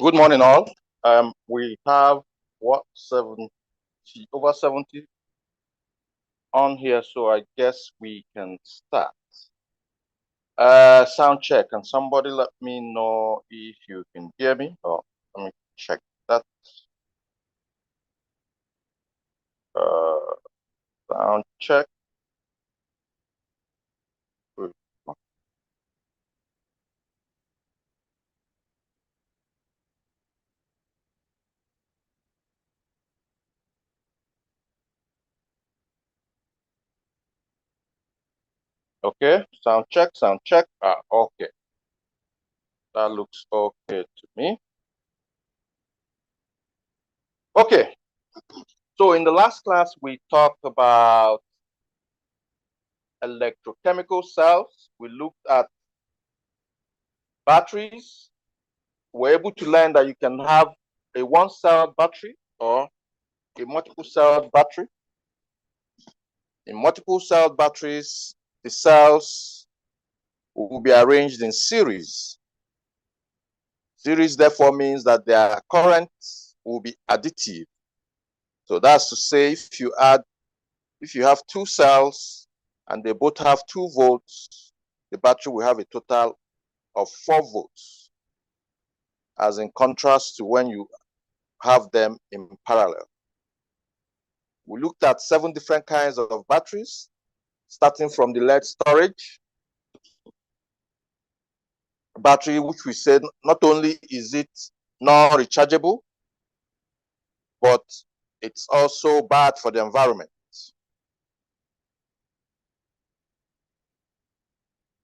Good morning, all. We have over 70 on here, so I guess we can start. Sound check. Can somebody let me know if you can hear me? Oh, let me check that. Sound check. Good. Okay, sound check, sound check. Okay. That looks okay to me. Okay. So in the last class, we talked about electrochemical cells. We looked at batteries. We're able to learn that you can have a one-cell battery or a multiple-cell battery. In multiple-cell batteries, the cells will be arranged in series. Series therefore means that their currents will be additive. So that's to say, if you have two cells and they both have 2 volts, the battery will have a total of 4 volts, as in contrast to when you have them in parallel. We looked at 7 different kinds of batteries, starting from the lead storage battery, which we said not only is it non-rechargeable, but it's also bad for the environment.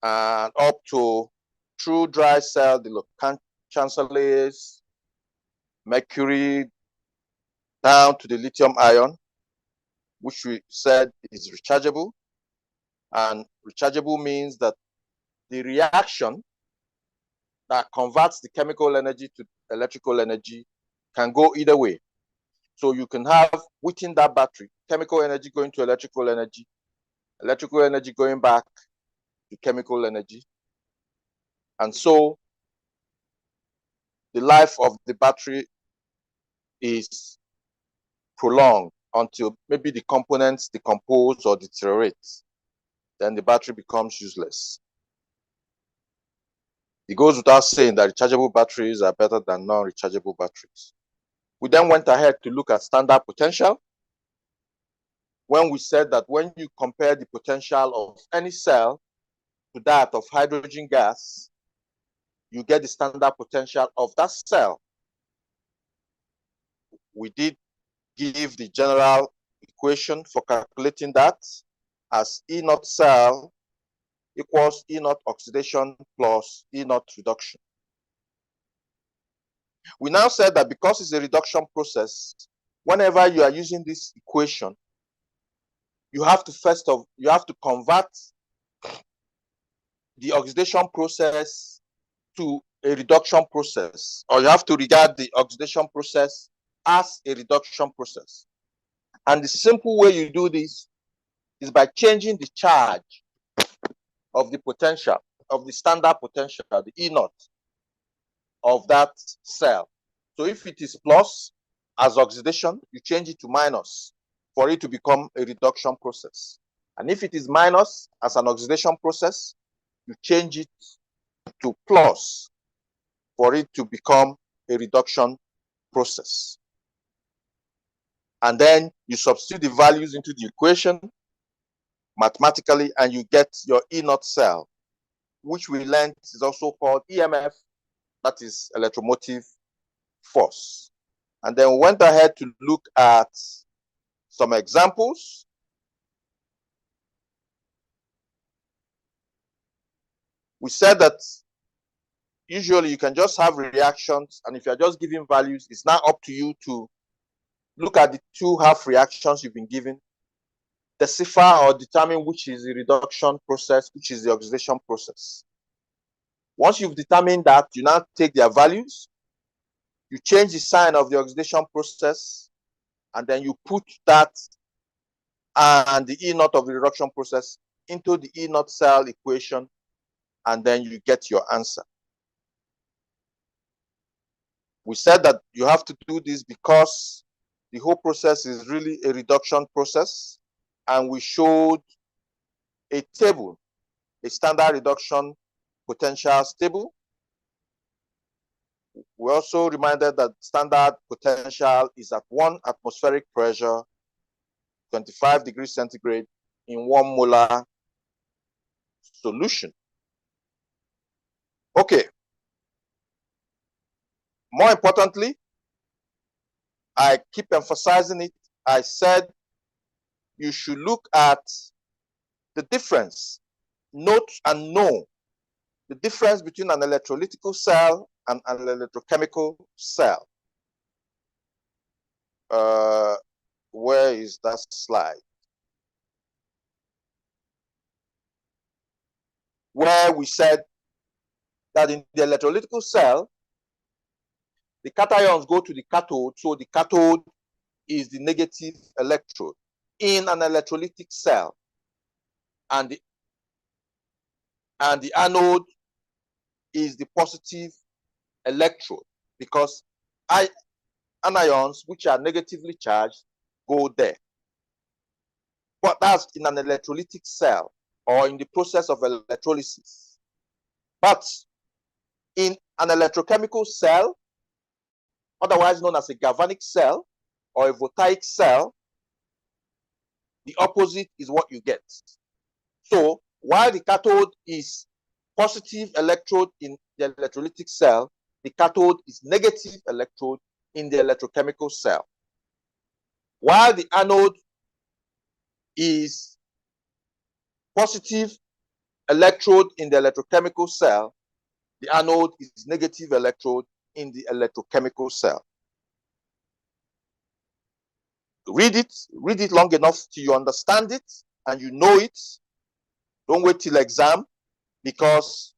And up to true dry cell, the chancellors, mercury, down to the lithium ion, which we said is rechargeable. And rechargeable means that the reaction that converts the chemical energy to electrical energy can go either way. So you can have within that battery chemical energy going to electrical energy going back to chemical energy. And so the life of the battery is prolonged until maybe the components decompose or deteriorate. Then the battery becomes useless. It goes without saying that rechargeable batteries are better than non-rechargeable batteries. We then went ahead to look at standard potential, when we said that when you compare the potential of any cell to that of hydrogen gas, you get the standard potential of that cell. We did give the general equation for calculating that as E naught cell equals E naught oxidation plus E naught reduction. We now said that because it's a reduction process, whenever you are using this equation, you have to convert the oxidation process to a reduction process, or you have to regard the oxidation process as a reduction process. And the simple way you do this is by changing the charge of the potential, of the standard potential, the E naught of that cell. So if it is plus as oxidation, you change it to minus for it to become a reduction process. And if it is minus as an oxidation process, you change it to plus for it to become a reduction process. And then you substitute the values into the equation mathematically, and you get your E naught cell, which we learned is also called EMF, that is electromotive force. And then we went ahead to look at some examples. We said that usually you can just have reactions, and if you're just giving values, it's now up to you to look at the 2 half reactions you've been given, decipher or determine which is the reduction process, which is the oxidation process. Once you've determined that, you now take their values, you change the sign of the oxidation process, and then you put that and the E naught of the reduction process into the E naught cell equation, and then you get your answer. We said that you have to do this because the whole process is really a reduction process, and we showed a table, a standard reduction potentials table. We also reminded that standard potential is at 1 atmospheric pressure, 25 degrees centigrade in 1 molar solution. Okay. More importantly, I keep emphasizing it. I said you should look at the difference, note and know the difference between an electrolytical cell and an electrochemical cell. Where is that slide? Where we said that in the electrolytical cell, the cations go to the cathode, so the cathode is the negative electrode in an electrolytic cell, and the anode is the positive electrode, because anions which are negatively charged go there. But that's in an electrolytic cell or in the process of electrolysis. But in an electrochemical cell, otherwise known as a galvanic cell or a voltaic cell, the opposite is what you get. So while the cathode is positive electrode in the electrolytic cell, the cathode is negative electrode in the electrochemical cell. While the anode is positive electrode in the electrochemical cell, the anode is negative electrode in the electrochemical cell. Read it long enough till you understand it and you know it. Don't wait till exam, because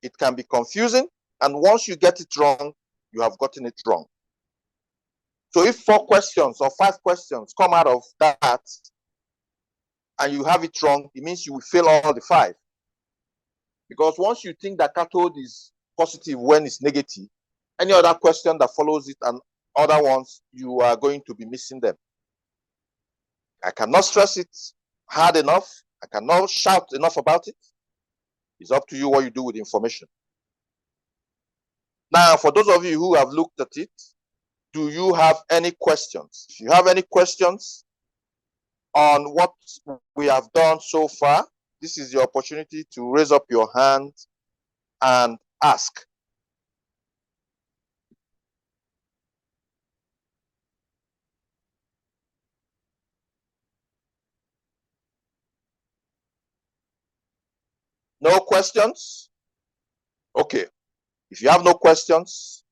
it can be confusing, and once you get it wrong, you have gotten it wrong. So if 4 questions or 5 questions come out of that and you have it wrong, it means you will fail all the 5. Because once you think that cathode is positive when it's negative, any other question that follows it and other ones, you are going to be missing them. I cannot stress it hard enough. I cannot shout enough about it. It's up to you what you do with information. Now, for those of you who have looked at it, do you have any questions? If you have any questions on what we have done so far, this is your opportunity to raise up your hand and ask. No questions? Okay. If you have no questions,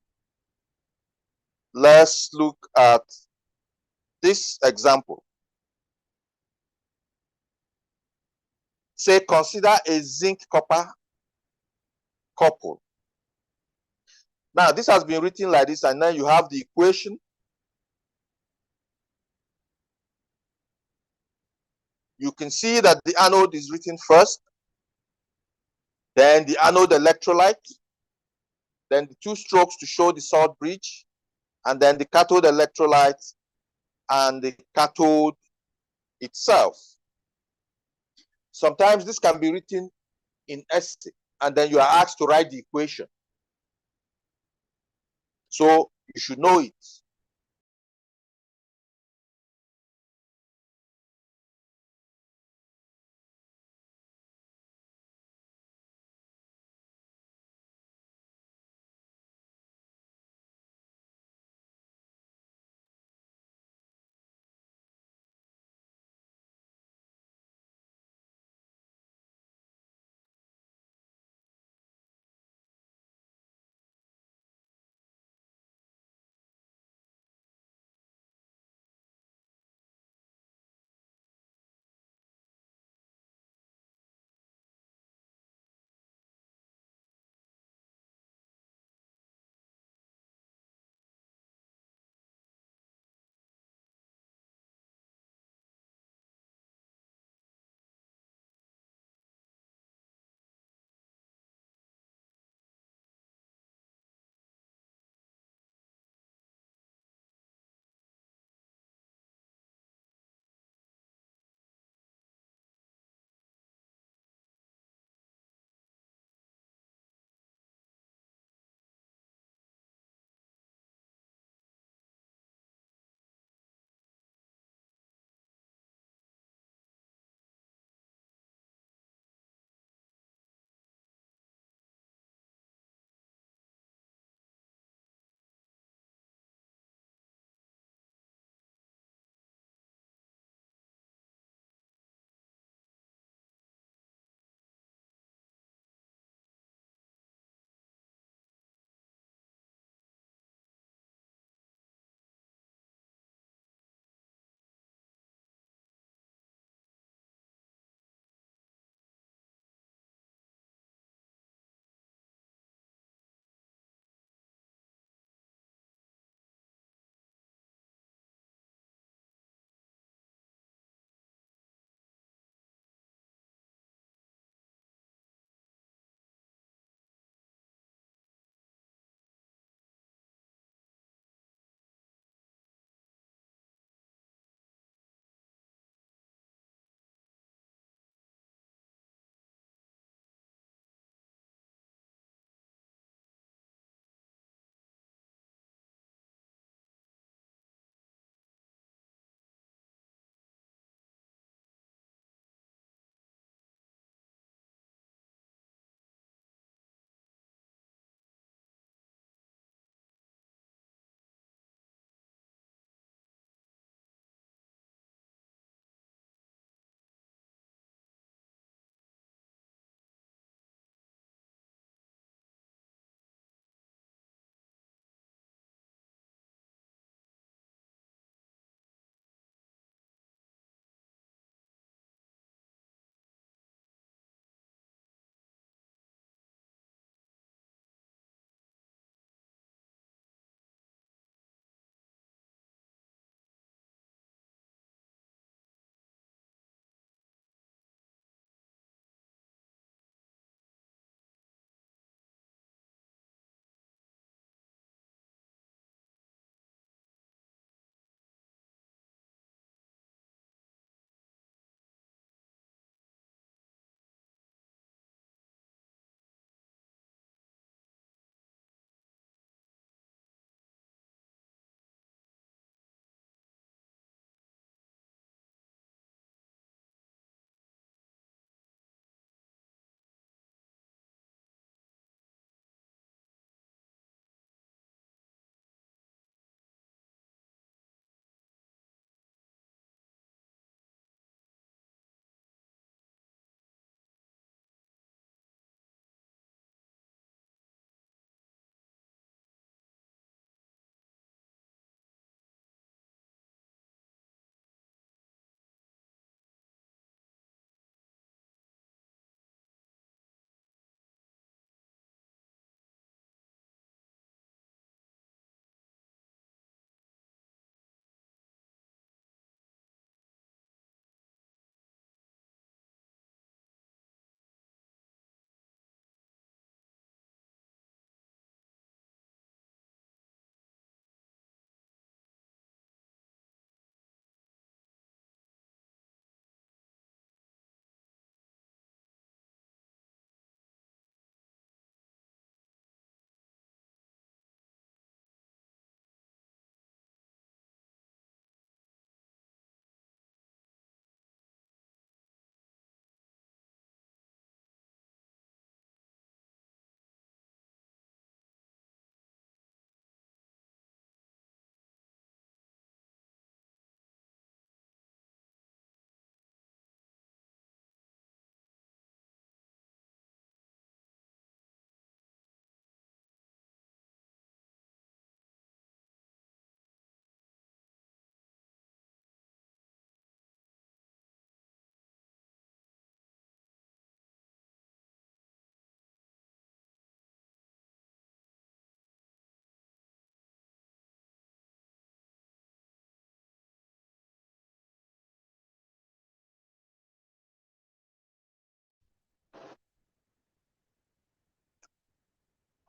let's look at this example. Say, consider a zinc copper couple. Now, this has been written like this, and then you have the equation. You can see that the anode is written first, then the anode electrolyte, then the 2 strokes to show the salt bridge, and then the cathode electrolyte and the cathode itself. Sometimes this can be written in Fsc, and then you are asked to write the equation. So you should know it.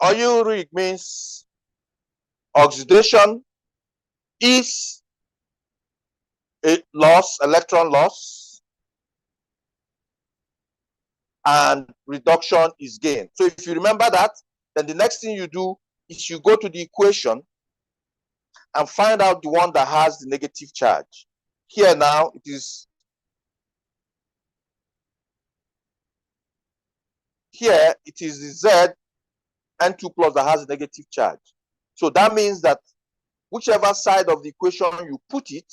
Oil rig means oxidation is a loss, electron loss, and reduction is gain. So if you remember that, then the next thing you do is you go to the equation and find out the one that has the negative charge. Here now, it is the Z N2 plus that has a negative charge. So that means that whichever side of the equation you put it,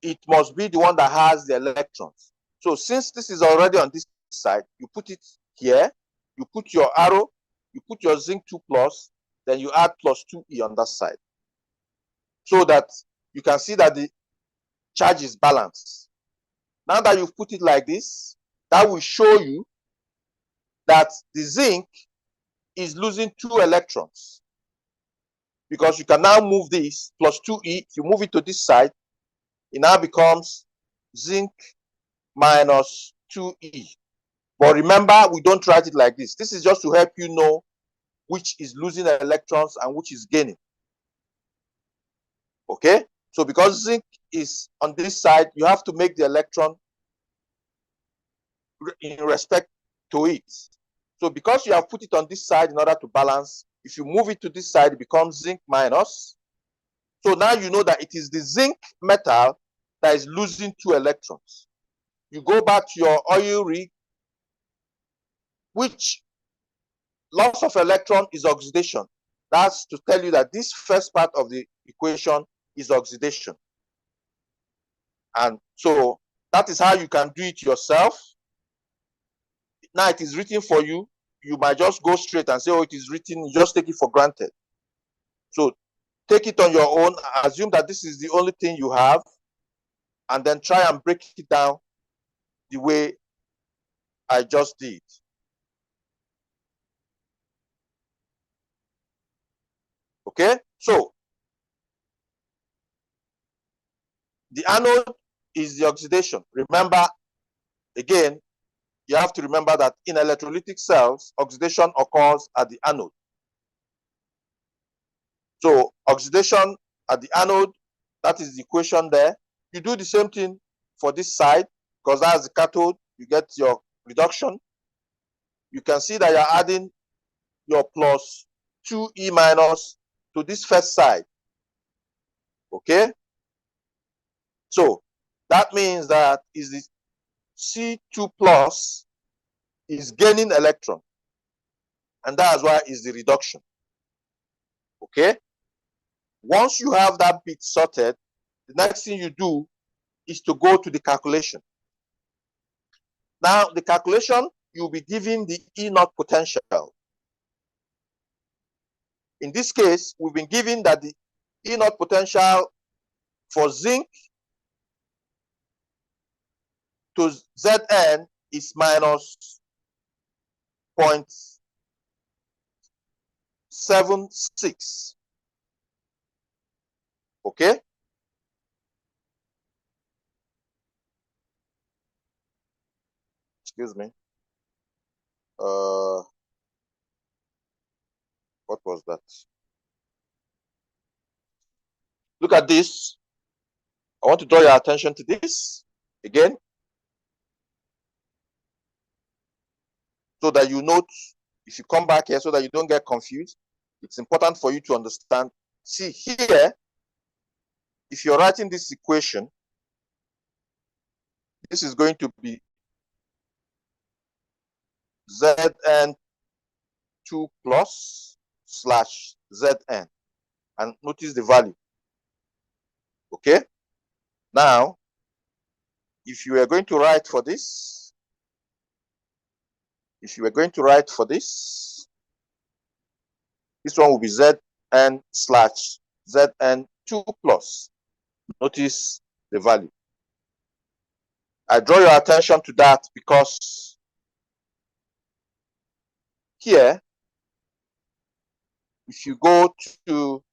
it must be the one that has the electrons. So since this is already on this side, you put it here, you put your arrow, you put your zinc 2 plus, then you add plus 2e on that side. So that you can see that the charge is balanced. Now that you've put it like this, that will show you that the zinc is losing 2 electrons. Because you can now move this plus 2e, you move it to this side, it now becomes zinc minus 2e. But remember, we don't write it like this. This is just to help you know which is losing electrons and which is gaining. Okay? So because zinc is on this side, you have to make the electron in respect to it. So because you have put it on this side in order to balance, if you move it to this side, it becomes zinc minus. So now you know that it is the zinc metal that is losing 2 electrons. You go back to your oil rig, which loss of electron is oxidation. That's to tell you that this first part of the equation is oxidation. And so that is how you can do it yourself. Now it is written for you. You might just go straight and say, oh, it is written, you just take it for granted. So take it on your own, assume that this is the only thing you have, and then try and break it down the way I just did. Okay, so the anode is the oxidation. Remember, again, you have to remember that in electrolytic cells, oxidation occurs at the anode. So oxidation at the anode, that is the equation there. You do the same thing for this side, because that's the cathode, you get your reduction. You can see that you're adding your plus 2e minus to this first side. Okay? So that means that is the C2 plus is gaining electron. And that's why is the reduction. Okay? Once you have that bit sorted, the next thing you do is to go to the calculation. Now, the calculation, you'll be given the E0 potential. In this case, we've been given that the E0 potential for zinc to Zn is minus 0.76. Okay? Excuse me. What was that? Look at this. I want to draw your attention to this again, so that you note, if you come back here, so that you don't get confused. It's important for you to understand. See here, if you're writing this equation, this is going to be Zn2 plus slash Zn. And notice the value. Okay? Now, if you are going to write for this, this one will be Zn slash Zn2 plus. Notice the value. I draw your attention to that because here, if you go to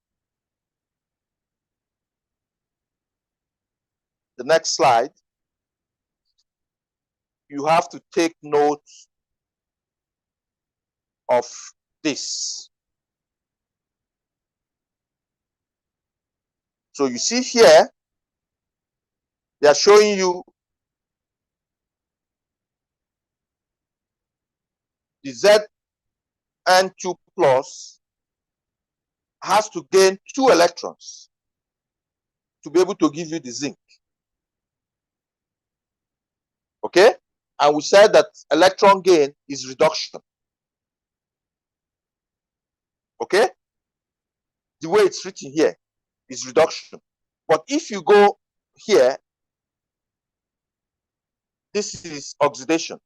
the next slide, you have to take note of this. So you see here, they are showing you the Zn2 plus has to gain 2 electrons to be able to give you the zinc. Okay? And we said that electron gain is reduction. Okay? The way it's written here is reduction. But if you go here, this is oxidation.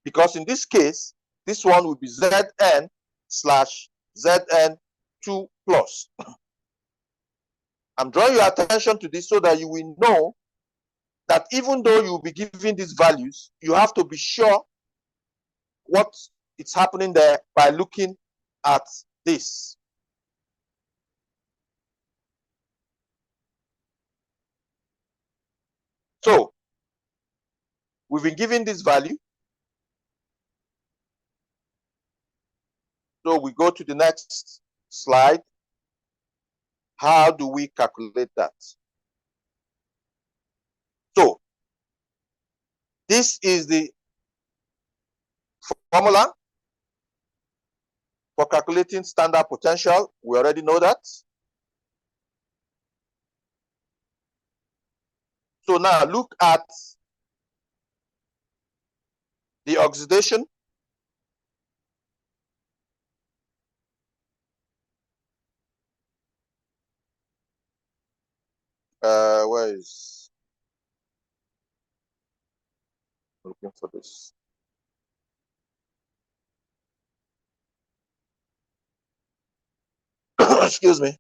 Because in this case, this one will be Zn slash Zn2 plus. I'm drawing your attention to this so that you will know that even though you will be giving these values, you have to be sure what is happening there by looking at this. So we've been given this value. So we go to the next slide. How do we calculate that? So this is the formula for calculating standard potential. We already know that. So now look at the oxidation. Where is looking for this? Excuse me.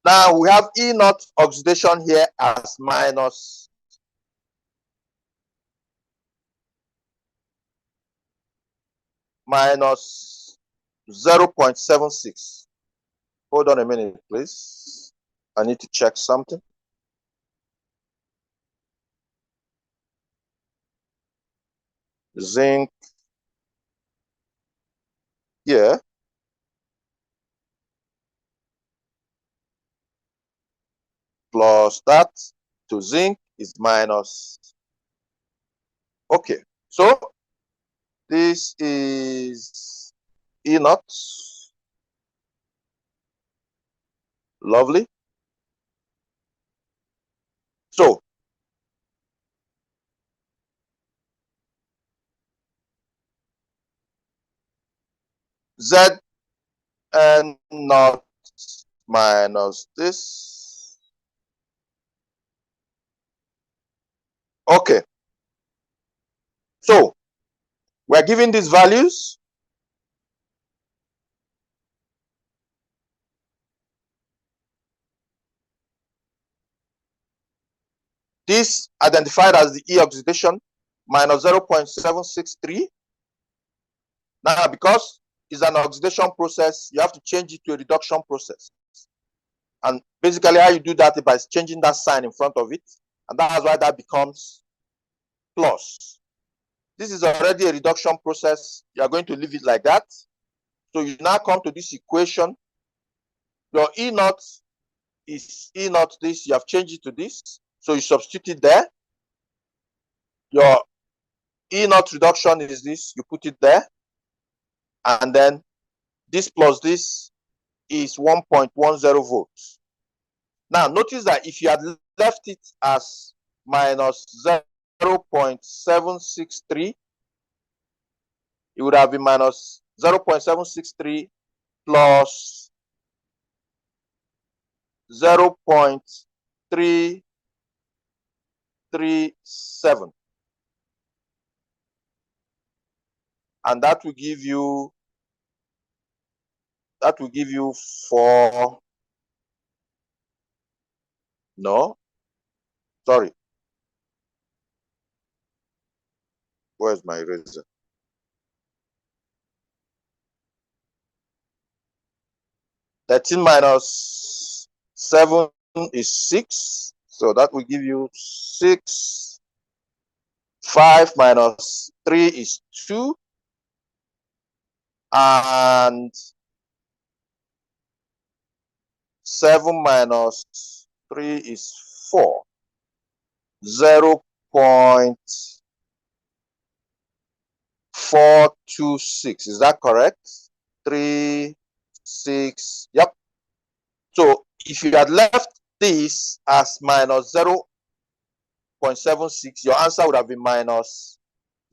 Now we have E naught oxidation here as minus minus 0.76. Hold on a minute, please. I need to check something. Zinc here plus that to zinc is minus. Okay, so this is E naught. Lovely. So Zn naught minus this. Okay. So we're given these values. This identified as the E oxidation minus 0.763. Now, because it's an oxidation process, you have to change it to a reduction process. And basically, how you do that is by changing that sign in front of it. And that's why that becomes plus. This is already a reduction process. You are going to leave it like that. So you now come to this equation. Your E naught is E naught this. You have changed it to this. So you substitute it there. Your E naught reduction is this. You put it there. And then this plus this is 1.10 volts. Now, notice that if you had left it as minus 0.763, it would have been minus 0.763 plus 0.337. And that will give you 4. No, sorry. Where's my eraser? 13 minus 7 is 6. So that will give you 6. 5 minus 3 is 2. And 7 minus 3 is 4. 0.426. Is that correct? 3, 6. Yep. So if you had left this as minus 0.76, your answer would have been minus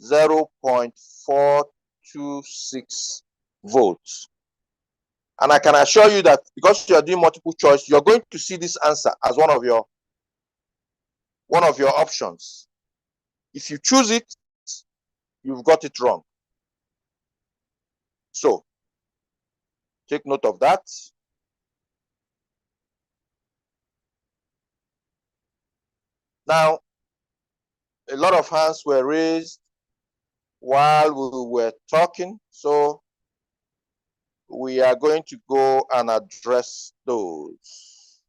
0.426 volts. And I can assure you that because you are doing multiple choice, you're going to see this answer as one of your options. If you choose it, you've got it wrong. So take note of that. Now, a lot of hands were raised while we were talking, so we are going to go and address those.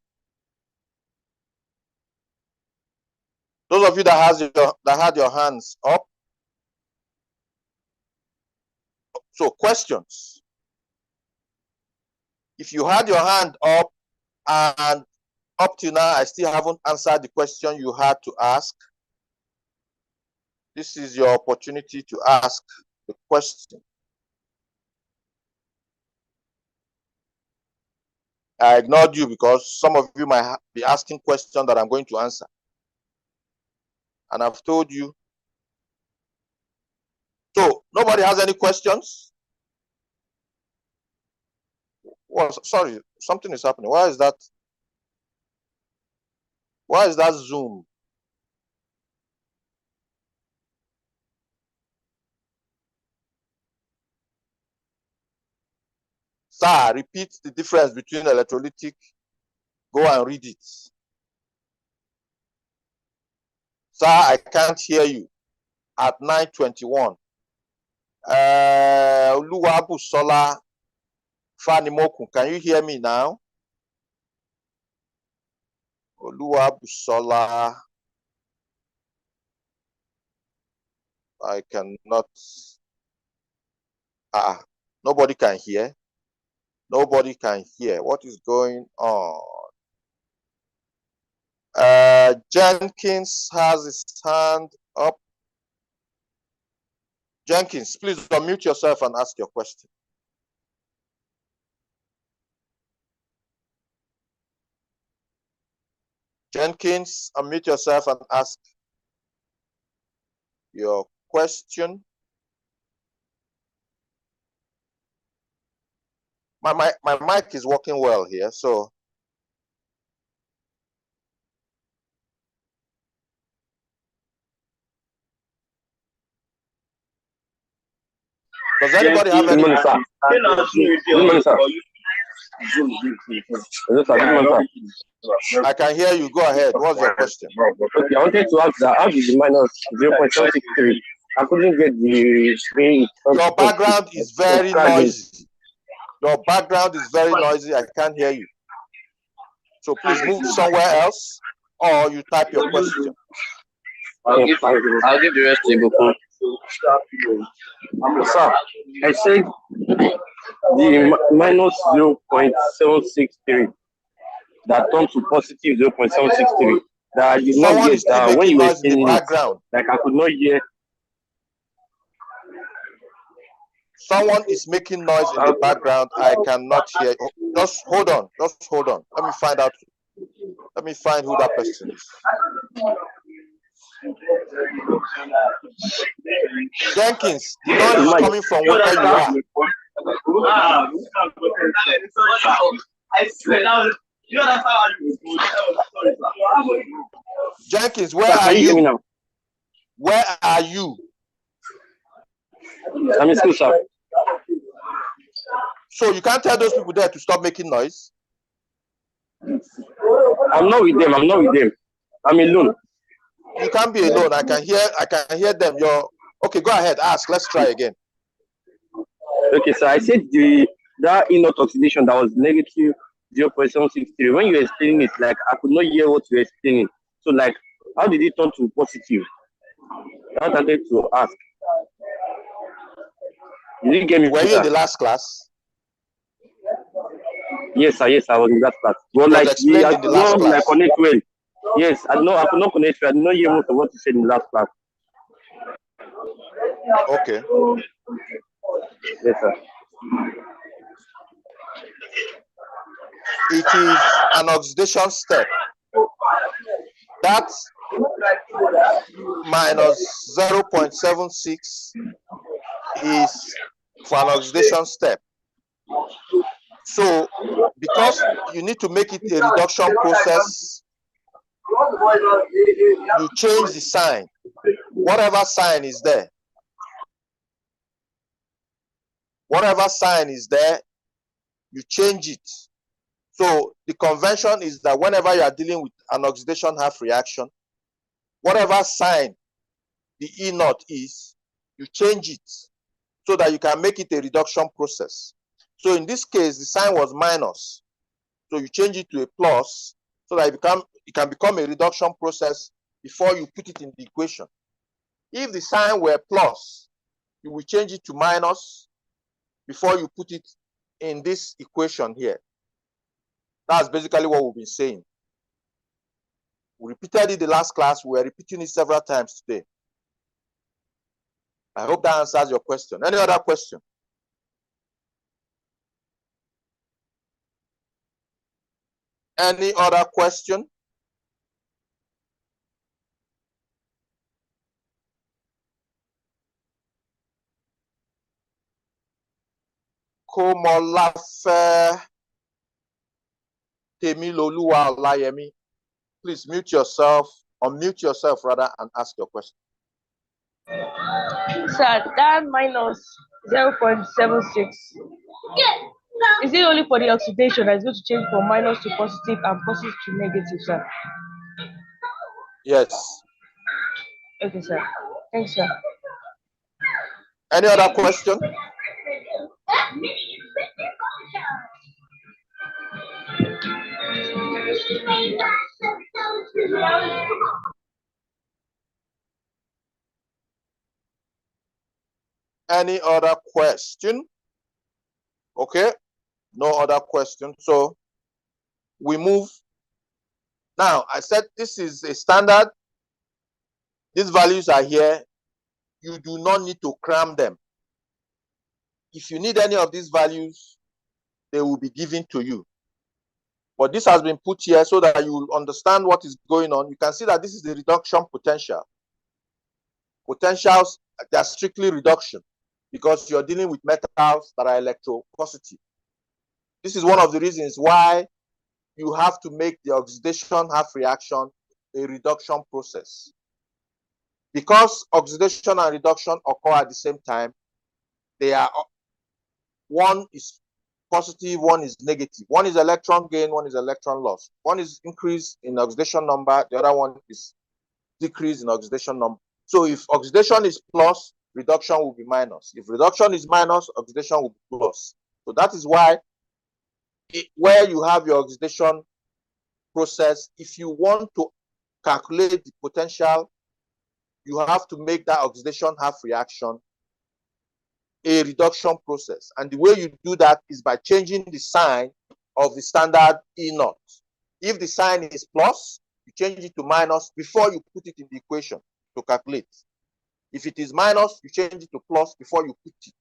Those of you that had your hands up. So questions. If you had your hand up and up till now I still haven't answered the question you had to ask, this is your opportunity to ask the question. I ignored you because some of you might be asking questions that I'm going to answer. And I've told you. So nobody has any questions? Well, sorry, something is happening. Why is that? Why is that Zoom? Sir, repeat the difference between electrolytic. Go and read it. Sir, I can't hear you at 9:21. Oluwabusola Fanimoku, can you hear me now? Oluwabusola, I cannot. Nobody can hear. Nobody can hear. What is going on? Jenkins has his hand up. Jenkins, please unmute yourself and ask your question. Jenkins, unmute yourself and ask your question. My mic is working well here, so. Does anybody have any? I can hear you. Go ahead. What's your question? Okay, I wanted to ask that how did the minus 0.763? I couldn't get the screen. Your background is very noisy. Your background is very noisy. I can't hear you. So please move somewhere else, or you type your question. I'll give the rest to Ibuku. Sir, I said the minus 0.763 that turned to positive 0.763. That I did not get that when you were saying it, like I could not hear. Someone is making noise in the background. I cannot hear. Just hold on. Just hold on. Let me find out. Let me find who that person is. Jenkins, the noise is coming from where you are. Jenkins, where are you? Where are you? I'm in school, sir. So you can't tell those people there to stop making noise? I'm not with them. I'm not with them. I'm alone. You can't be alone. I can hear them. Okay, go ahead. Ask. Let's try again. Okay, so I said that inert oxidation that was negative 0.763. When you were explaining it, like I could not hear what you were explaining. So like, how did it turn to positive? I wanted to ask. You didn't get me, Were you in sir? the last class? Yes, sir. Yes, I was in that class. It But was like, explained I in the could last not like class. connect well. Yes, I could not connect well. I did not hear most of what you said in the last class. Okay. Yes, sir. It is an oxidation step. That's minus 0.76 is for an oxidation step. So because you need to make it a reduction process, you change the sign. Whatever sign is there, you change it. So the convention is that whenever you are dealing with an oxidation half reaction, whatever sign the E naught is, you change it so that you can make it a reduction process. So in this case, the sign was minus. So you change it to a plus so that it can become a reduction process before you put it in the equation. If the sign were plus, you will change it to minus before you put it in this equation here. That's basically what we've been saying. We repeated it the last class. We are repeating it several times today. I hope that answers your question. Any other question? Any other question? Komolafe Temiloluwa Olayemi. Please mute yourself, unmute yourself rather, and ask your question. Sir, that minus 0.76, is it only for the oxidation that is going to change from minus to positive and positive to negative, sir? Yes. Okay, sir. Thanks, sir. Any other question? Any other question? Okay, no other question. So we move. Now, I said this is a standard. These values are here. You do not need to cram them. If you need any of these values, they will be given to you. But this has been put here so that you will understand what is going on. You can see that this is the reduction potential. Potentials, they are strictly reduction because you're dealing with metals that are electropositive. This is one of the reasons why you have to make the oxidation half reaction a reduction process. Because oxidation and reduction occur at the same time, they are, one is positive, one is negative. One is electron gain, one is electron loss. One is increase in oxidation number, the other one is decrease in oxidation number. So if oxidation is plus, reduction will be minus. If reduction is minus, oxidation will be plus. So that is why where you have your oxidation process, if you want to calculate the potential, you have to make that oxidation half reaction a reduction process. And the way you do that is by changing the sign of the standard E naught. If the sign is plus, you change it to minus before you put it in the equation to calculate. If it is minus, you change it to plus before you put it.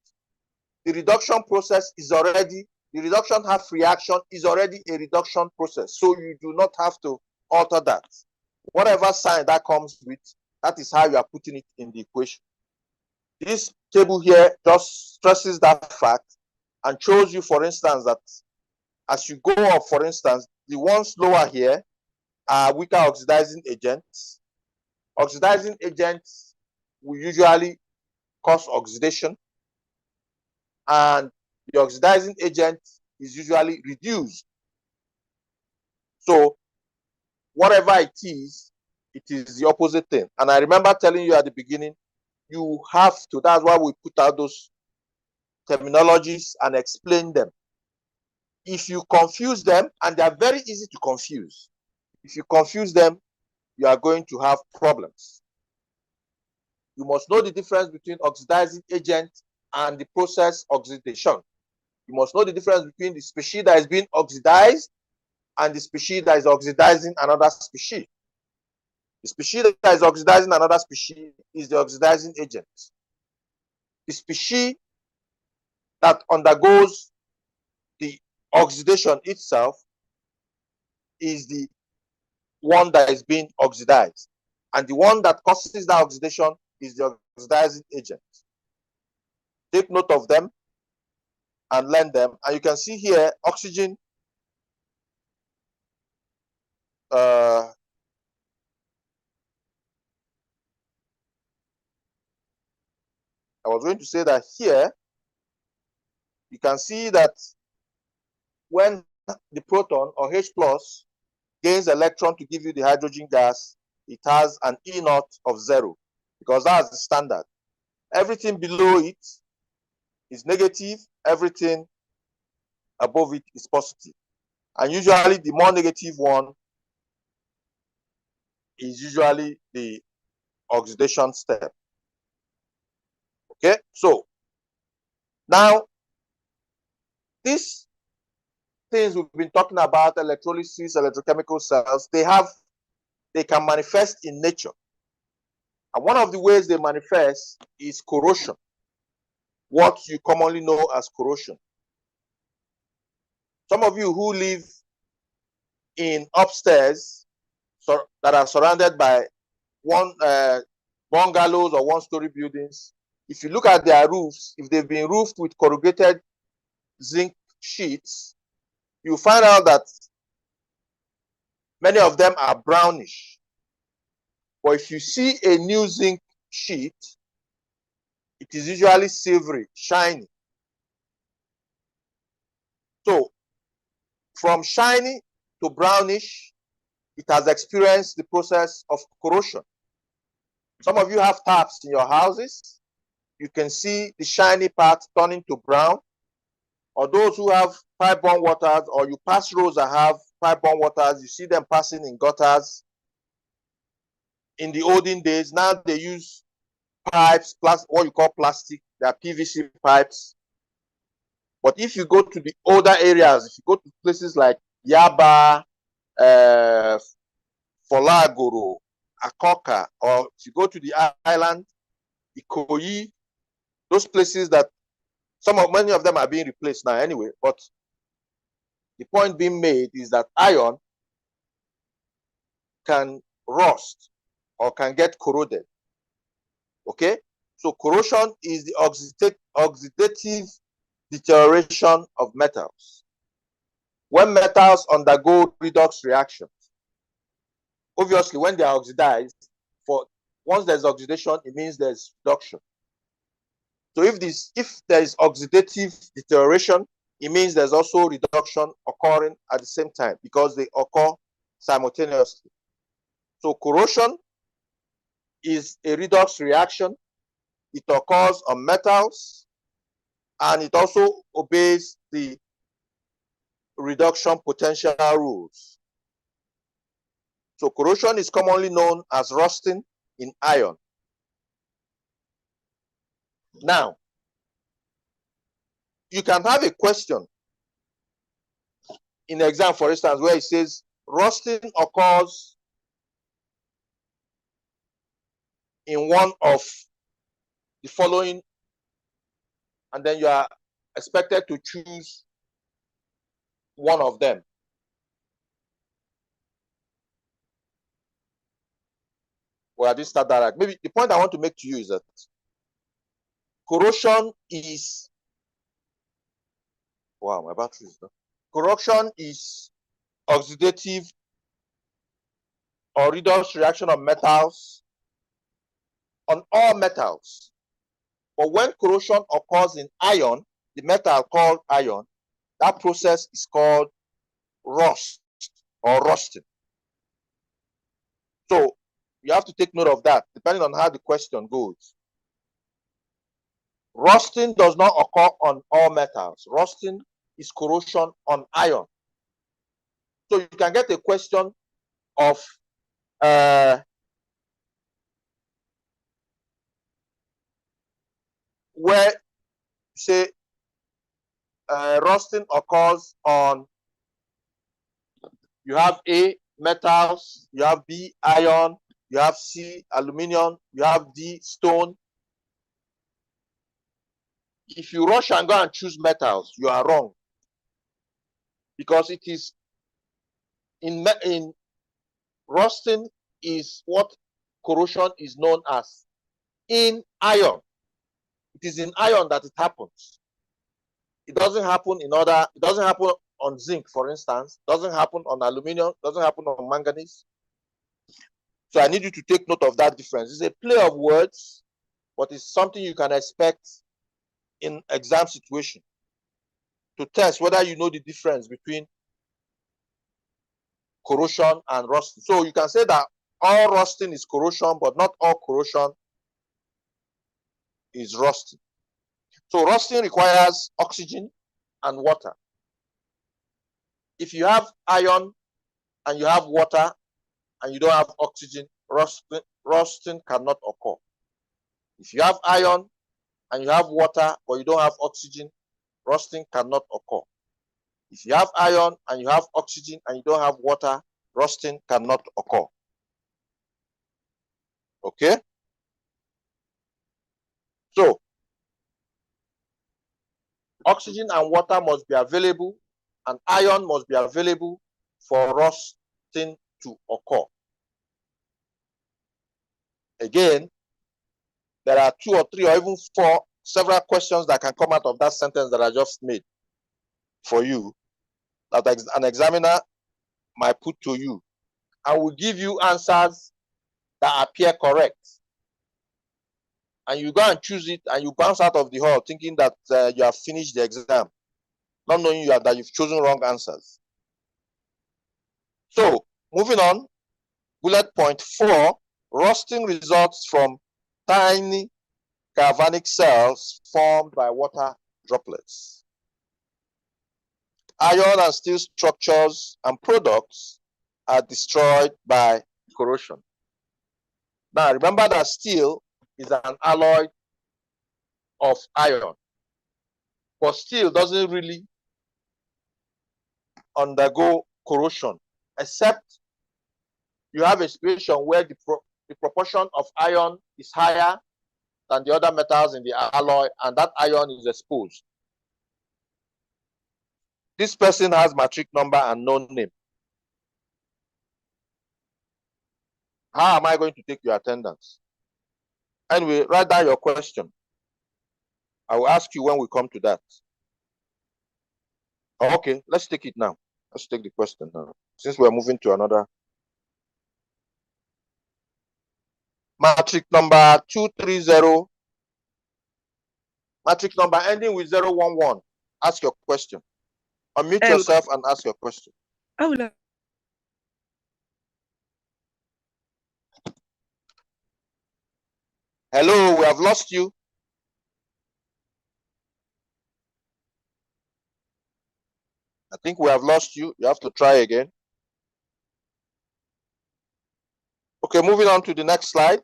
The reduction process is already, the reduction half reaction is already a reduction process. So you do not have to alter that. Whatever sign that comes with, that is how you are putting it in the equation. This table here just stresses that fact and shows you, for instance, that as you go up, for instance, the ones lower here are weaker oxidizing agents. Oxidizing agents will usually cause oxidation, and the oxidizing agent is usually reduced. So whatever it is the opposite thing. And I remember telling you at the beginning, you have to, that's why we put out those terminologies and explain them. If you confuse them, and they are very easy to confuse, if you confuse them, you are going to have problems. You must know the difference between oxidizing agent and the process oxidation. You must know the difference between the species that is being oxidized and the species that is oxidizing another species. The species that is oxidizing another species is the oxidizing agent. The species that undergoes the oxidation itself is the one that is being oxidized. And the one that causes that oxidation is the oxidizing agent. Take note of them and learn them. And you can see here, oxygen, I was going to say that here, you can see that when the proton or H plus gains electron to give you the hydrogen gas, it has an E naught of 0 because that's the standard. Everything below it is negative, everything above it is positive. And usually the more negative one is usually the oxidation step. Okay, so now these things we've been talking about, electrolysis, electrochemical cells, they can manifest in nature. And one of the ways they manifest is corrosion, what you commonly know as corrosion. Some of you who live in upstairs that are surrounded by bungalows or one-story buildings, if you look at their roofs, if they've been roofed with corrugated zinc sheets, you find out that many of them are brownish. But if you see a new zinc sheet, it is usually silvery, shiny. So from shiny to brownish, it has experienced the process of corrosion. Some of you have taps in your houses. You can see the shiny part turning to brown. Or those who have pipe-borne waters, or you pass roads that have pipe-borne waters, you see them passing in gutters. In the olden days, now they use pipes, what you call plastic, they are PVC pipes. But if you go to the older areas, if you go to places like Yaba, Folagoro, Akoka, or if you go to the island, Ikoyi, those places that many of them are being replaced now anyway, but the point being made is that iron can rust or can get corroded. Okay, so corrosion is the oxidative deterioration of metals. When metals undergo redox reactions, obviously when they are oxidized, once there's oxidation, it means there's reduction. So if there is oxidative deterioration, it means there's also reduction occurring at the same time because they occur simultaneously. So corrosion is a redox reaction. It occurs on metals, and it also obeys the reduction potential rules. So corrosion is commonly known as rusting in iron. Now, you can have a question in the exam, for instance, where it says rusting occurs in one of the following, and then you are expected to choose one of them. Well, I didn't start that right. Maybe the point I want to make to you is that corrosion is, wow, my battery is done. Corrosion is oxidative or redox reaction of metals on all metals. But when corrosion occurs in iron, the metal called iron, that process is called rust or rusting. So you have to take note of that, depending on how the question goes. Rusting does not occur on all metals. Rusting is corrosion on iron. So you can get a question of where say rusting occurs on, you have A, metals, you have B, iron, you have C, aluminum, you have D, stone. If you rush and go and choose metals, you are wrong, because it is in rusting is what corrosion is known as in iron. It is in iron that it happens. It doesn't happen in other, it doesn't happen on zinc, for instance, it doesn't happen on aluminum, it doesn't happen on manganese. So I need you to take note of that difference. It's a play of words, but it's something you can expect in exam situation to test whether you know the difference between corrosion and rusting. So you can say that all rusting is corrosion, but not all corrosion is rusting. So rusting requires oxygen and water. If you have iron and you have water and you don't have oxygen, rusting cannot occur. If you have iron and you have water but you don't have oxygen, rusting cannot occur. If you have iron and you have oxygen and you don't have water, rusting cannot occur. Okay? So, oxygen and water must be available and iron must be available for rusting to occur. Again, there are 2 or 3 or even 4 several questions that can come out of that sentence that I just made for you, that an examiner might put to you and will give you answers that appear correct. And you go and choose it and you bounce out of the hall thinking that you have finished the exam, not knowing that you've chosen wrong answers. So, moving on, bullet point 4, rusting results from tiny galvanic cells formed by water droplets. Iron and steel structures and products are destroyed by corrosion. Now, remember that steel is an alloy of iron, but steel doesn't really undergo corrosion, except you have a situation where the proportion of iron is higher than the other metals in the alloy, and that iron is exposed. This person has matric number and no name. How am I going to take your attendance? Anyway, write down your question. I will ask you when we come to that. Okay, let's take it now. Let's take the question now, since we're moving to another. Matric number 230. Matric number ending with 011. Ask your question. Unmute yourself and ask your question. Hello, we have lost you. I think we have lost you. You have to try again. Okay, moving on to the next slide.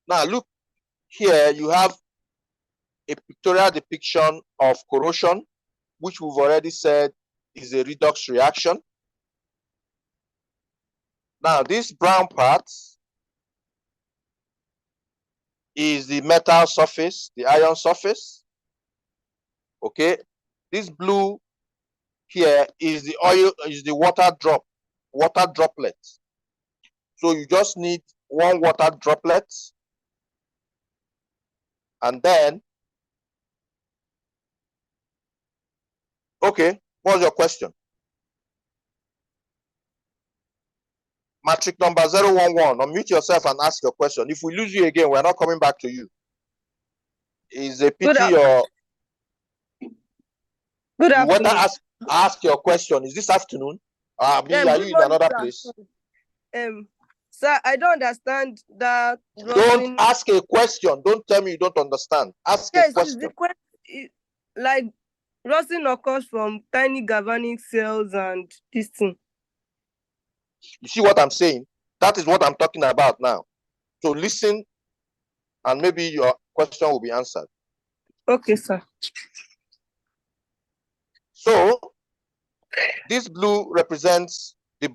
Now look here, you have a pictorial depiction of corrosion, which we've already said is a redox reaction. Now this brown part is the metal surface, the iron surface. Okay, this blue here is the oil, is the water droplet. So you just need one water droplet, and then, okay, what's your question? Matric number 011, unmute yourself and ask your question. If we lose you again, we're not coming back to you. Is a pity or good you want afternoon. to ask your question? Is this afternoon? Are you in another place? Sir, I don't understand that. Don't ask a question. Don't tell me you don't understand. Ask a question. The question, like, rusting occurs from tiny galvanic cells and this thing. You see what I'm saying? That is what I'm talking about now. So listen, and maybe your question will be answered. Okay, sir. So this blue represents the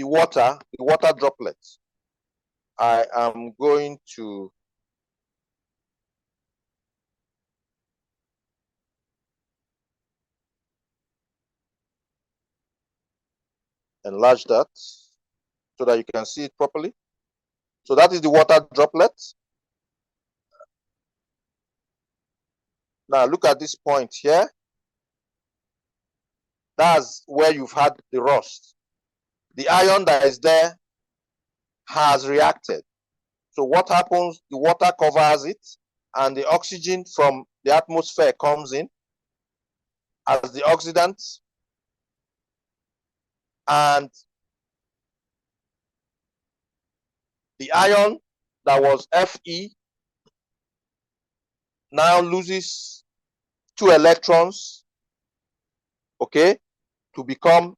water droplets. I am going to enlarge that so that you can see it properly. So that is the water droplet. Now look at this point here. That's where you've had the rust. The ion that is there has reacted. So what happens? The water covers it, and the oxygen from the atmosphere comes in as the oxidant, and the ion that was Fe now loses 2 electrons, okay, to become,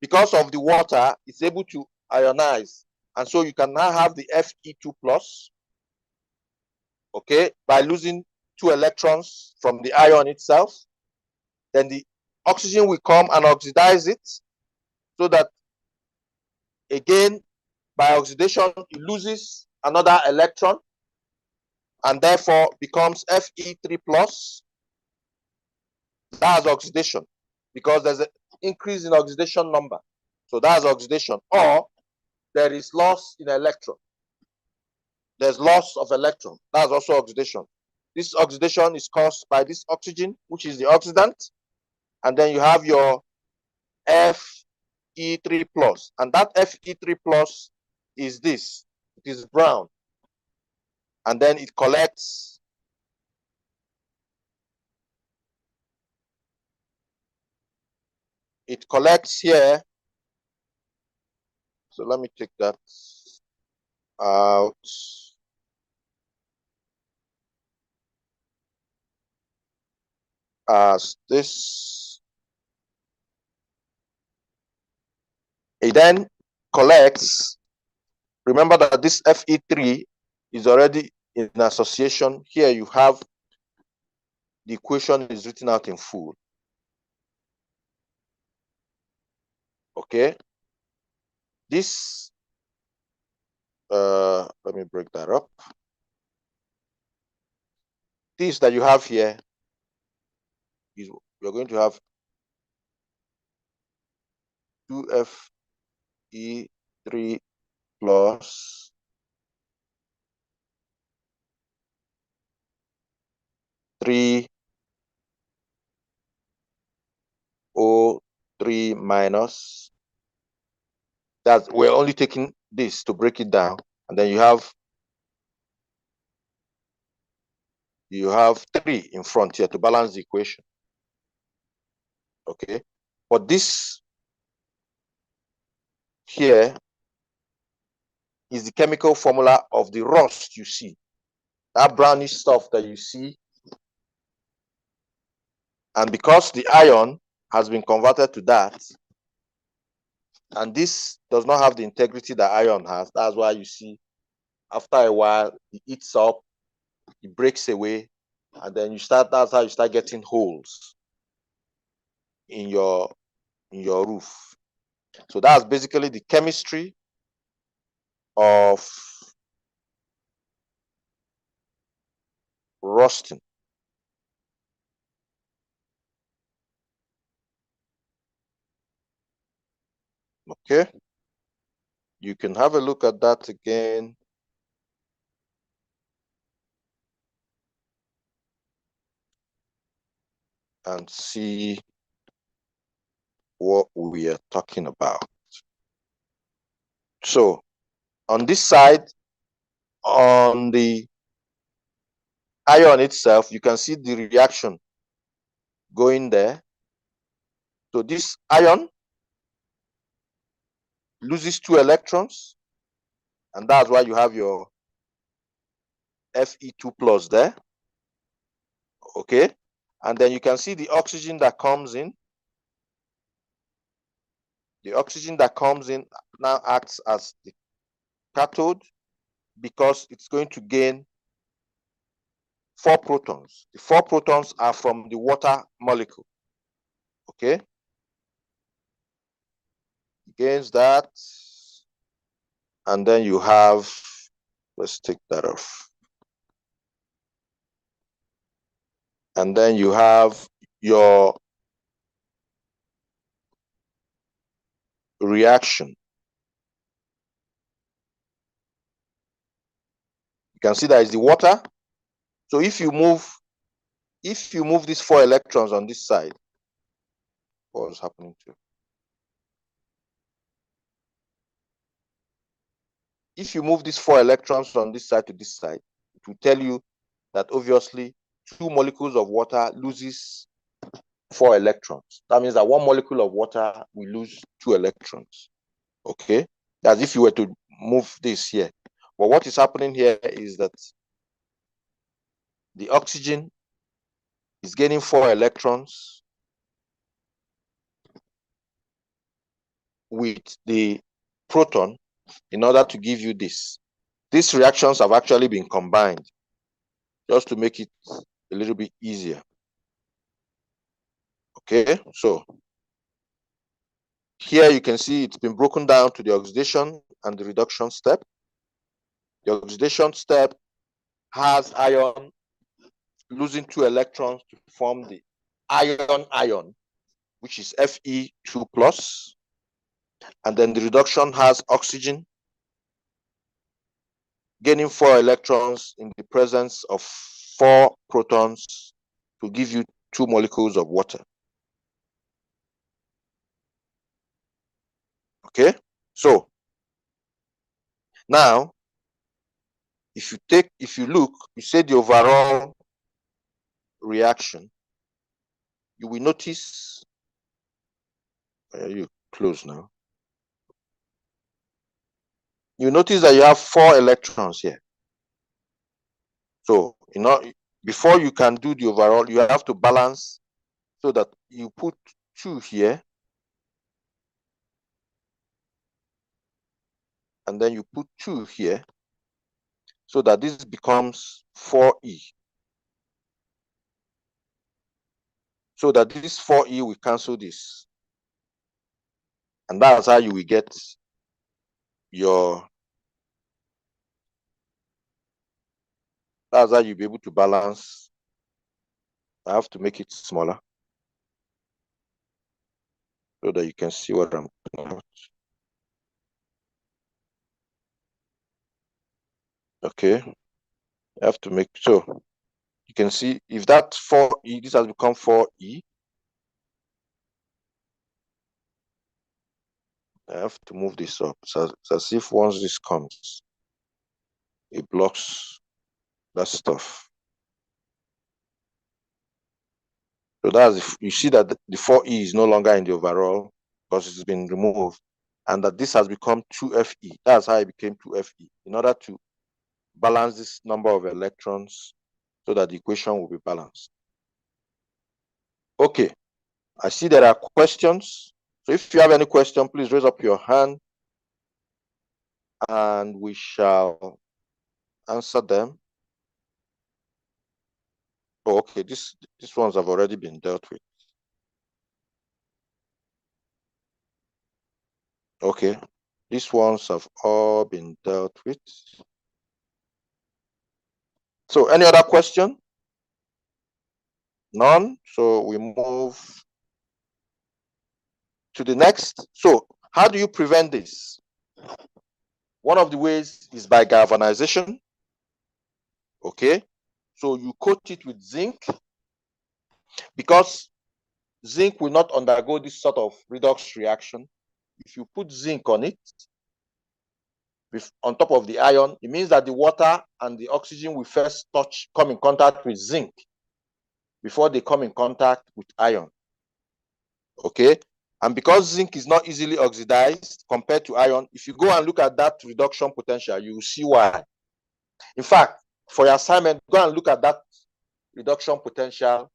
because of the water, it's able to ionize, and so you can now have the Fe2 plus, okay, by losing 2 electrons from the ion itself. Then the oxygen will come and oxidize it, so that again, by oxidation, it loses another electron and therefore becomes Fe3 plus. That's oxidation, because there's an increase in oxidation number. So that's oxidation. Or there is loss in electron. There's loss of electron. That's also oxidation. This oxidation is caused by this oxygen, which is the oxidant. And then you have your Fe3 plus. And that Fe3 plus is this. It is brown. And then it collects here. So let me take that out. As this, it then collects. Remember that this Fe3 is already in association. Here you have the equation is written out in full. Okay. This, let me break that up. This that you have here is, you're going to have 2Fe3 plus 3O3 minus. That we're only taking this to break it down, and then you have 3 in front here to balance the equation. Okay, but this here is the chemical formula of the rust you see. That brownish stuff that you see. And because the ion has been converted to that, and this does not have the integrity that iron has, that's why you see after a while it eats up, it breaks away, and then that's how you start getting holes in your roof. So that's basically the chemistry of rusting. Okay, you can have a look at that again. And see what we are talking about. So on this side, on the ion itself, you can see the reaction going there. So this ion loses 2 electrons, and that's why you have your Fe2 plus there. Okay. And then you can see the oxygen that comes in. The oxygen that comes in now acts as the cathode because it's going to gain 4 protons. The 4 protons are from the water molecule. Okay. Against that. And then you have, let's take that off. And then you have your reaction. You can see that is the water. So if you move these 4 electrons on this side, what's happening to? If you move these 4 electrons from this side to this side, it will tell you that obviously 2 molecules of water loses 4 electrons. That means that 1 molecule of water will lose 2 electrons. Okay, as if you were to move this here. But what is happening here is that the oxygen is gaining 4 electrons with the proton in order to give you this. These reactions have actually been combined just to make it a little bit easier. Okay, so here you can see it's been broken down to the oxidation and the reduction step. The oxidation step has ion losing 2 electrons to form the ion, which is Fe2 plus. And then the reduction has oxygen gaining 4 electrons in the presence of 4 protons to give you 2 molecules of water. Okay, so now if you look, you say the overall reaction, you will notice, you close now. You notice that you have 4 electrons here. So, before you can do the overall, you have to balance so that you put 2 here. And then you put 2 here so that this becomes 4E. So that this 4E will cancel this. And that's how you will get that's how you'll be able to balance. I have to make it smaller so that you can see what I'm talking about. Okay, I have to make, so you can see if that 4E, this has become 4E. I have to move this up. So it's as if once this comes, it blocks that stuff. So that's if you see that the 4E is no longer in the overall because it's been removed, and that this has become 2Fe. That's how it became 2Fe, in order to balance this number of electrons so that the equation will be balanced. Okay, I see there are questions. So if you have any question, please raise up your hand and we shall answer them. Oh, okay, these ones have already been dealt with. Okay, these ones have all been dealt with. So any other question? None. So we move to the next. So how do you prevent this? One of the ways is by galvanization. Okay, so you coat it with zinc because zinc will not undergo this sort of redox reaction. If you put zinc on it, on top of the ion, it means that the water and the oxygen will first come in contact with zinc before they come in contact with ion. Okay, and because zinc is not easily oxidized compared to iron, if you go and look at that reduction potential, you will see why. In fact, for your assignment, go and look at that reduction potential.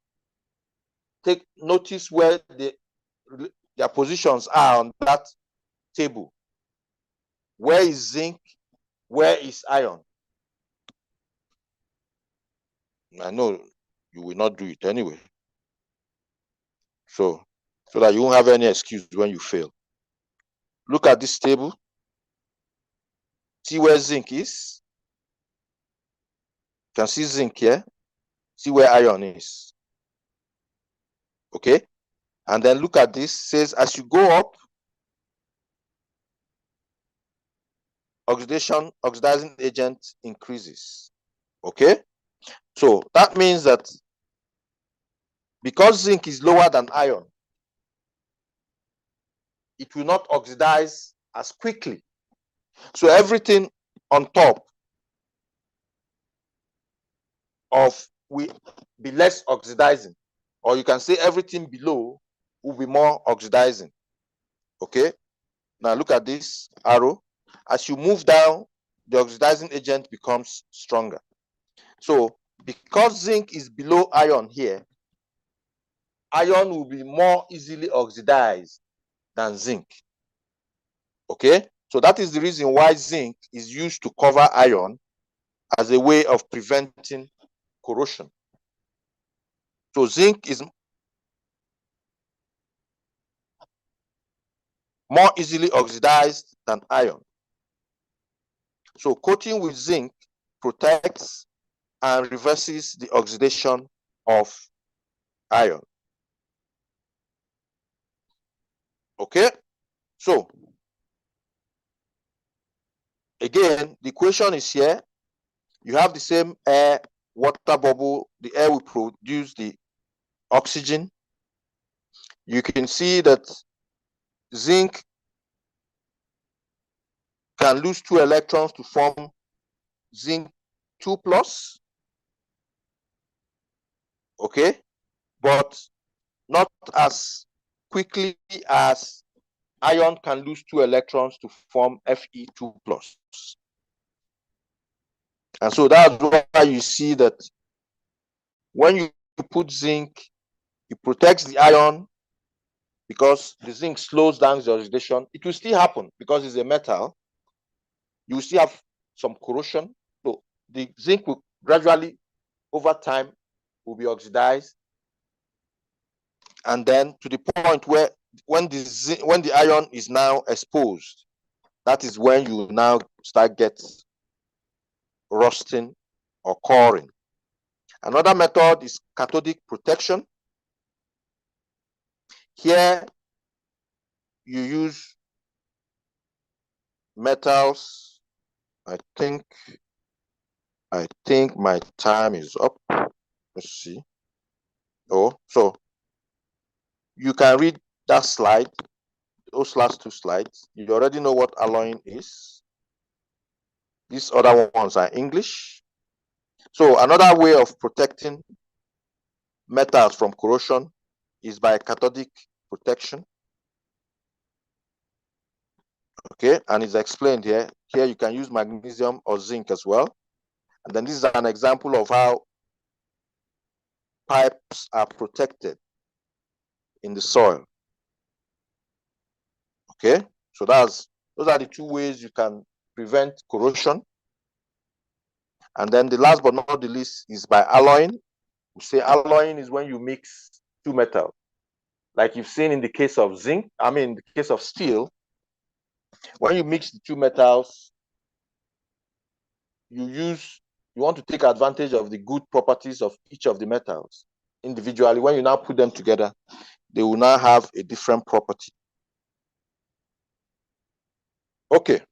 Take notice where their positions are on that table. Where is zinc? Where is iron? I know you will not do it anyway. So that you won't have any excuse when you fail. Look at this table. See where zinc is. You can see zinc here. See where iron is. Okay? And then look at this. It says as you go up, oxidizing agent increases. Okay? So that means that because zinc is lower than iron, it will not oxidize as quickly. So everything on top of will be less oxidizing, or you can say everything below will be more oxidizing. Okay? Now look at this arrow. As you move down, the oxidizing agent becomes stronger. So because zinc is below iron here, iron will be more easily oxidized than zinc. Okay? So that is the reason why zinc is used to cover iron as a way of preventing corrosion. So zinc is more easily oxidized than iron. So coating with zinc protects and reverses the oxidation of iron. Okay? So again, the equation is here. You have the same air, water bubble. The air will produce the oxygen. You can see that zinc can lose 2 electrons to form zinc 2 plus. Okay? But not as quickly as iron can lose 2 electrons to form Fe2 plus. And so that's why you see that when you put zinc, it protects the iron because the zinc slows down the oxidation. It will still happen because it's a metal. You will still have some corrosion. So the zinc will gradually, over time, will be oxidized. And then to the point where when the iron is now exposed, that is when you now start getting rusting or coring. Another method is cathodic protection. Here you use metals. I think my time is up. Let's see. Oh, so you can read that slide, those last 2 slides. You already know what alloying is. These other ones are English. So another way of protecting metals from corrosion is by cathodic protection. Okay, and it's explained here. Here you can use magnesium or zinc as well. And then this is an example of how pipes are protected in the soil. Okay, so those are the 2 ways you can prevent corrosion. And then the last but not the least is by alloying. We say alloying is when you mix 2 metals. Like you've seen in the case of zinc, in the case of steel, when you mix the 2 metals, you want to take advantage of the good properties of each of the metals individually. When you now put them together, they will now have a different property. Okay.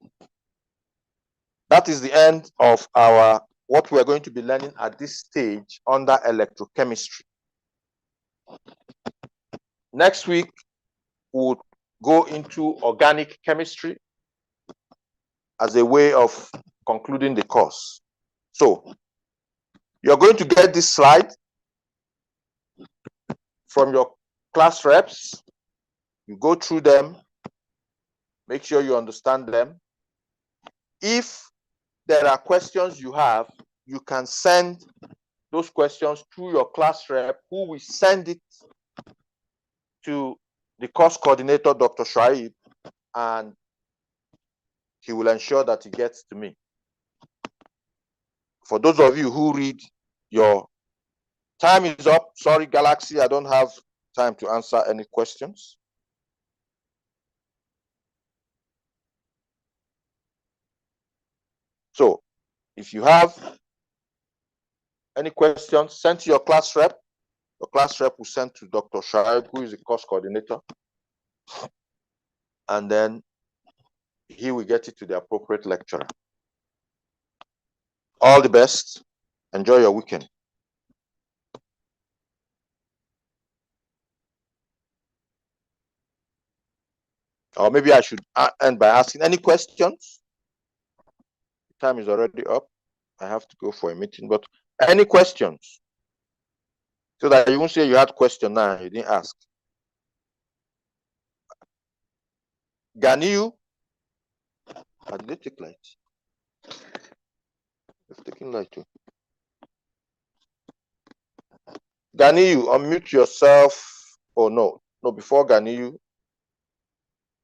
That is the end of what we're going to be learning at this stage under electrochemistry. Next week, we'll go into organic chemistry as a way of concluding the course. So, you're going to get this slide from your class reps. You go through them, make sure you understand them. If there are questions you have, you can send those questions to your class rep, who will send it to the course coordinator, Dr. Shaib, and he will ensure that it gets to me. For those of you who read, your time is up. Sorry, Galaxy, I don't have time to answer any questions. So if you have any questions, send to your class rep. Your class rep will send to Dr. Shaib, who is the course coordinator, and then he will get it to the appropriate lecturer. All the best. Enjoy your weekend. Or maybe I should end by asking any questions. The time is already up. I have to go for a meeting, but any questions? So that you won't say you had a question now, you didn't ask. Ganiu, how did they take light? They've taken light too. Ganiu, unmute yourself. Oh no, before Ganiu.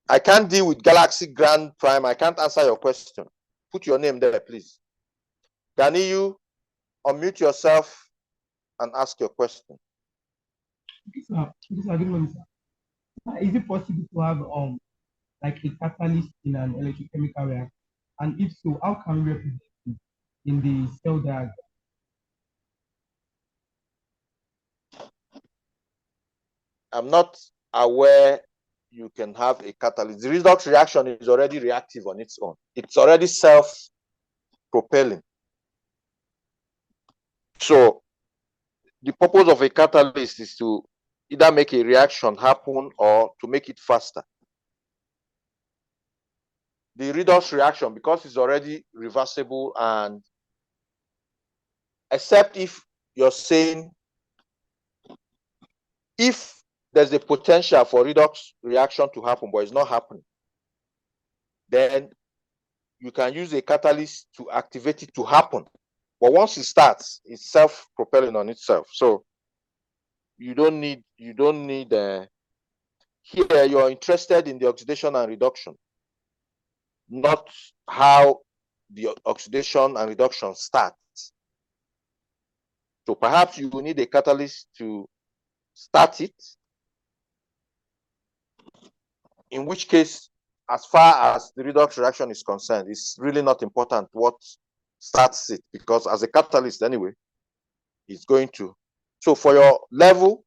I can't deal with Galaxy Grand Prime. I can't answer your question. Put your name there, please. Ganiu, unmute yourself and ask your question. Good morning, sir. Is it possible to have like a catalyst in an electrochemical reaction? And if so, how can we represent it in the cell diagram? I'm not aware you can have a catalyst. The redox reaction is already reactive on its own. It's already self-propelling. So the purpose of a catalyst is to either make a reaction happen or to make it faster. The redox reaction, because it's already reversible, and except if you're saying if there's a potential for redox reaction to happen, but it's not happening, then you can use a catalyst to activate it to happen. But once it starts, it's self-propelling on itself. So you don't need here you're interested in the oxidation and reduction, not how the oxidation and reduction starts. So perhaps you will need a catalyst to start it, in which case, as far as the redox reaction is concerned, it's really not important what starts it, because as a catalyst anyway, it's going to. So for your level,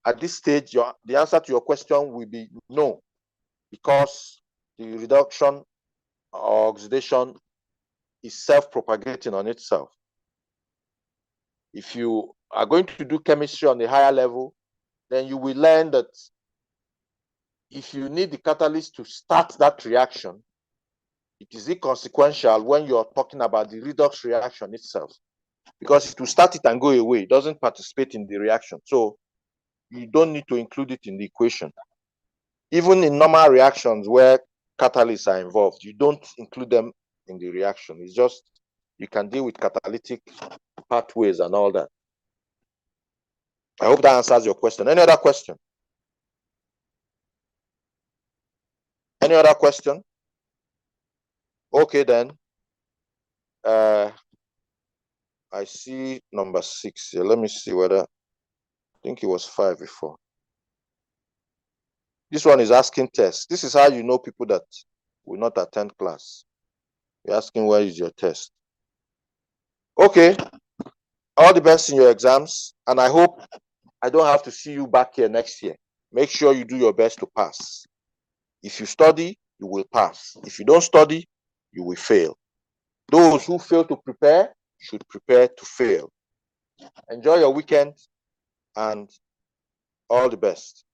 at this stage, the answer to your question will be no, because the reduction or oxidation is self-propagating on itself. If you are going to do chemistry on a higher level, then you will learn that if you need the catalyst to start that reaction, it is inconsequential when you're talking about the redox reaction itself, because it will start it and go away. It doesn't participate in the reaction. So you don't need to include it in the equation. Even in normal reactions where catalysts are involved, you don't include them in the reaction. It's just you can deal with catalytic pathways and all that. I hope that answers your question. Any other question? Any other question? Okay, then. I see number 6 here. Let me see whether, I think it was 5 before. This one is asking test. This is how you know people that will not attend class. You're asking, where is your test? Okay. All the best in your exams, and I hope I don't have to see you back here next year. Make sure you do your best to pass. If you study, you will pass. If you don't study, you will fail. Those who fail to prepare should prepare to fail. Enjoy your weekend and all the best.